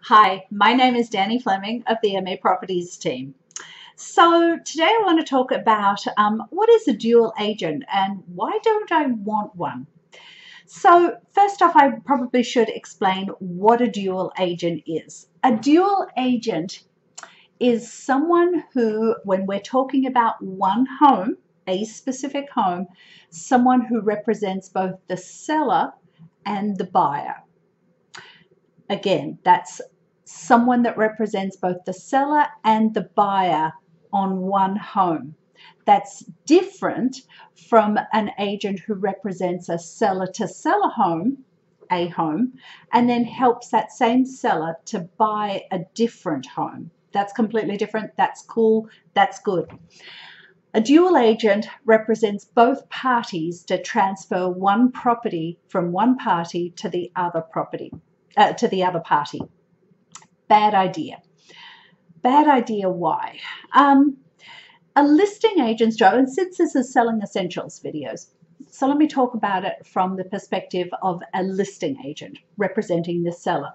Hi, my name is Danny Fleming of the MA Properties team. So today I want to talk about what is a dual agent and why don't I want one? So first off, I probably should explain what a dual agent is. A dual agent is someone who, when we're talking about one home, a specific home, someone who represents both the seller and the buyer. Again, that's someone that represents both the seller and the buyer on one home. That's different from an agent who represents a seller to seller home, a home, and then helps that same seller to buy a different home. That's completely different. That's cool. That's good. A dual agent represents both parties to transfer one property from one party to the other party. Bad idea. Bad idea. Why? A listing agent's job, and since this is Selling Essentials videos, so let me talk about it from the perspective of a listing agent representing the seller.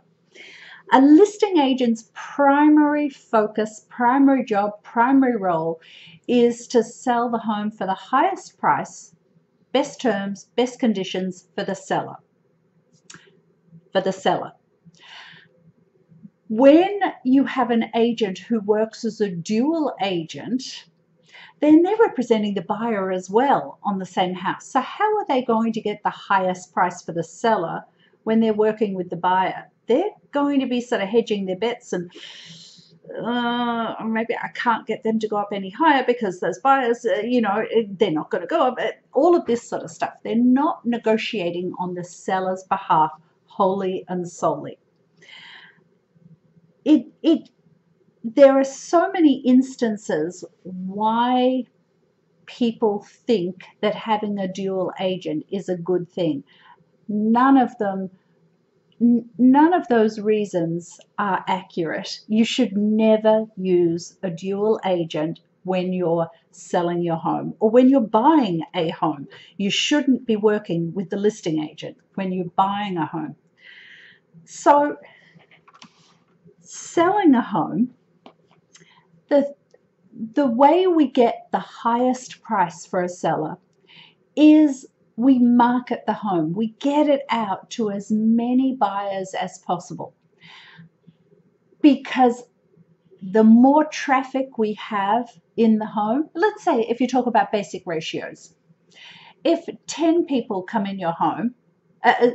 A listing agent's primary focus, primary job, primary role is to sell the home for the highest price, best terms, best conditions for the seller. When you have an agent who works as a dual agent, then they're representing the buyer as well on the same house. So how are they going to get the highest price for the seller when they're working with the buyer? They're going to be sort of hedging their bets and maybe I can't get them to go up any higher because those buyers, they're not going to go up. All of this sort of stuff. They're not negotiating on the seller's behalf wholly and solely. There are so many instances why people think that having a dual agent is a good thing. None of those reasons are accurate. You should never use a dual agent when you're selling your home or when you're buying a home. You shouldn't be working with the listing agent when you're buying a home. So selling a home, the way we get the highest price for a seller is we market the home. We get it out to as many buyers as possible, because the more traffic we have in the home, let's say if you talk about basic ratios, if 10 people come in your home,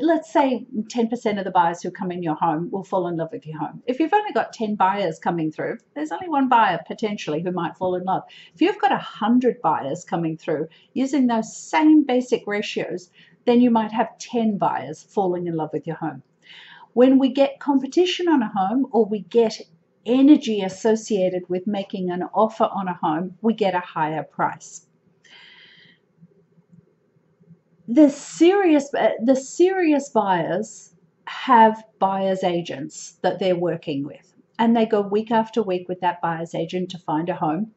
let's say 10% of the buyers who come in your home will fall in love with your home. If you've only got 10 buyers coming through, there's only one buyer potentially who might fall in love. If you've got 100 buyers coming through using those same basic ratios, then you might have 10 buyers falling in love with your home. When we get competition on a home, or we get energy associated with making an offer on a home, we get a higher price. The serious buyers have buyer's agents that they're working with, and they go week after week with that buyer's agent to find a home,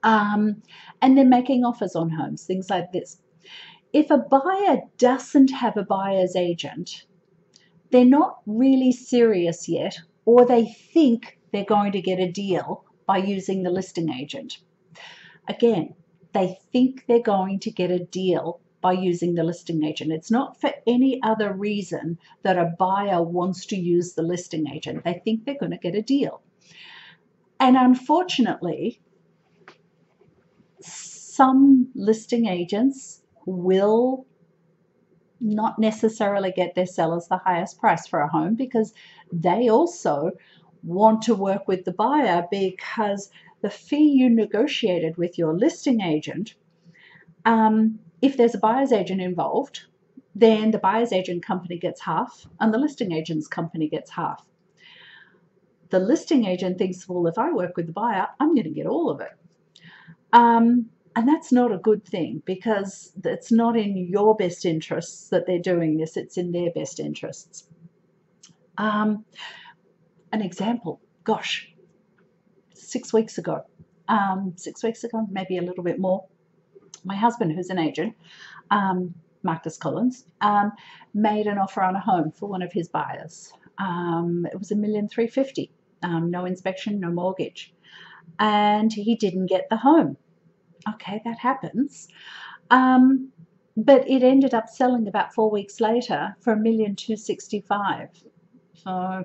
and they're making offers on homes, things like this. If a buyer doesn't have a buyer's agent, they're not really serious yet, or they think they're going to get a deal by using the listing agent. Again, they think they're going to get a deal by using the listing agent. It's not for any other reason that a buyer wants to use the listing agent. They think they're going to get a deal. And unfortunately, some listing agents will not necessarily get their sellers the highest price for a home, because they also want to work with the buyer, because the fee you negotiated with your listing agent, if there's a buyer's agent involved, then the buyer's agent company gets half and the listing agent's company gets half. The listing agent thinks, well, if I work with the buyer, I'm going to get all of it. And that's not a good thing, because it's not in your best interests that they're doing this. It's in their best interests. An example, gosh, 6 weeks ago, maybe a little bit more, my husband, who's an agent, Marcus Collins, made an offer on a home for one of his buyers. It was $1,350,000, no inspection, no mortgage, and he didn't get the home. Okay, that happens. But it ended up selling about 4 weeks later for $1,265,000. So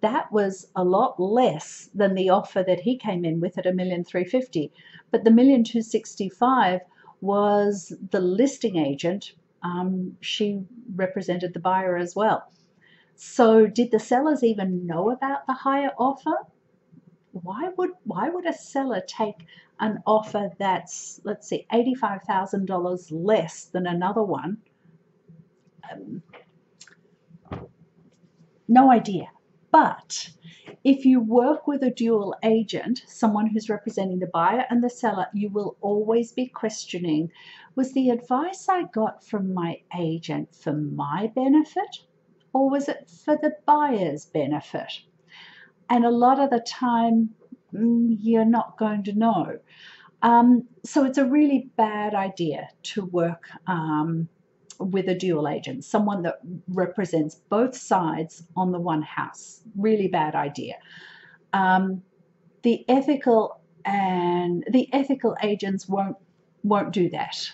that was a lot less than the offer that he came in with at $1,350,000. But the $1,265,000 was the listing agent. She represented the buyer as well. So did the sellers even know about the higher offer? Why would a seller take an offer that's, let's see, $85,000 less than another one? No idea. But if you work with a dual agent, someone who's representing the buyer and the seller, you will always be questioning, was the advice I got from my agent for my benefit, or was it for the buyer's benefit? And a lot of the time, you're not going to know. So it's a really bad idea to work with a dual agent, someone that represents both sides on the one house. Really bad idea. The ethical agents won't do that.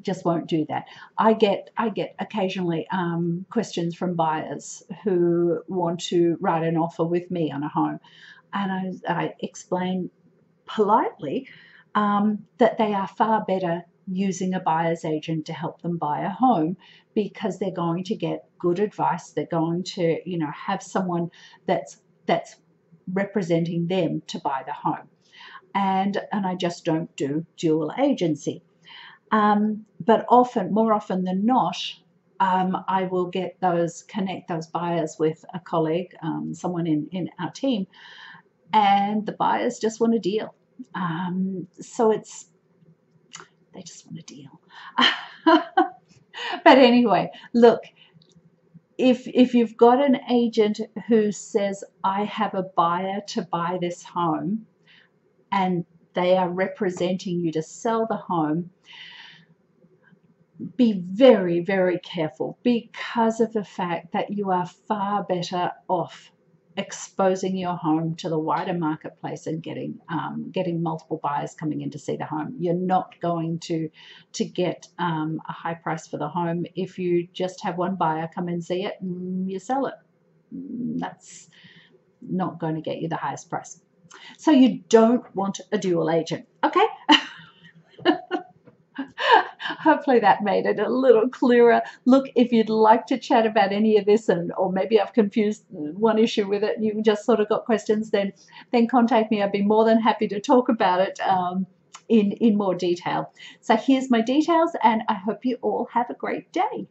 Just won't do that. I get occasionally questions from buyers who want to write an offer with me on a home, and I explain politely that they are far better using a buyer's agent to help them buy a home, because they're going to get good advice. They're going to, have someone that's representing them to buy the home, and I just don't do dual agency. But more often than not, I will connect those buyers with a colleague, someone in our team, and the buyers just want a deal. So they just want a deal. But anyway, look, if you've got an agent who says, I have a buyer to buy this home, and they are representing you to sell the home, be very, very careful, because of the fact that you are far better off exposing your home to the wider marketplace and getting multiple buyers coming in to see the home. You're not going to get a high price for the home if you just have one buyer come and see it and you sell it. That's not going to get you the highest price. So you don't want a dual agent, okay? Hopefully that made it a little clearer. Look, if you'd like to chat about any of this, or maybe I've confused one issue with it and you just sort of got questions, then contact me. I'd be more than happy to talk about it in more detail. So here's my details, and I hope you all have a great day.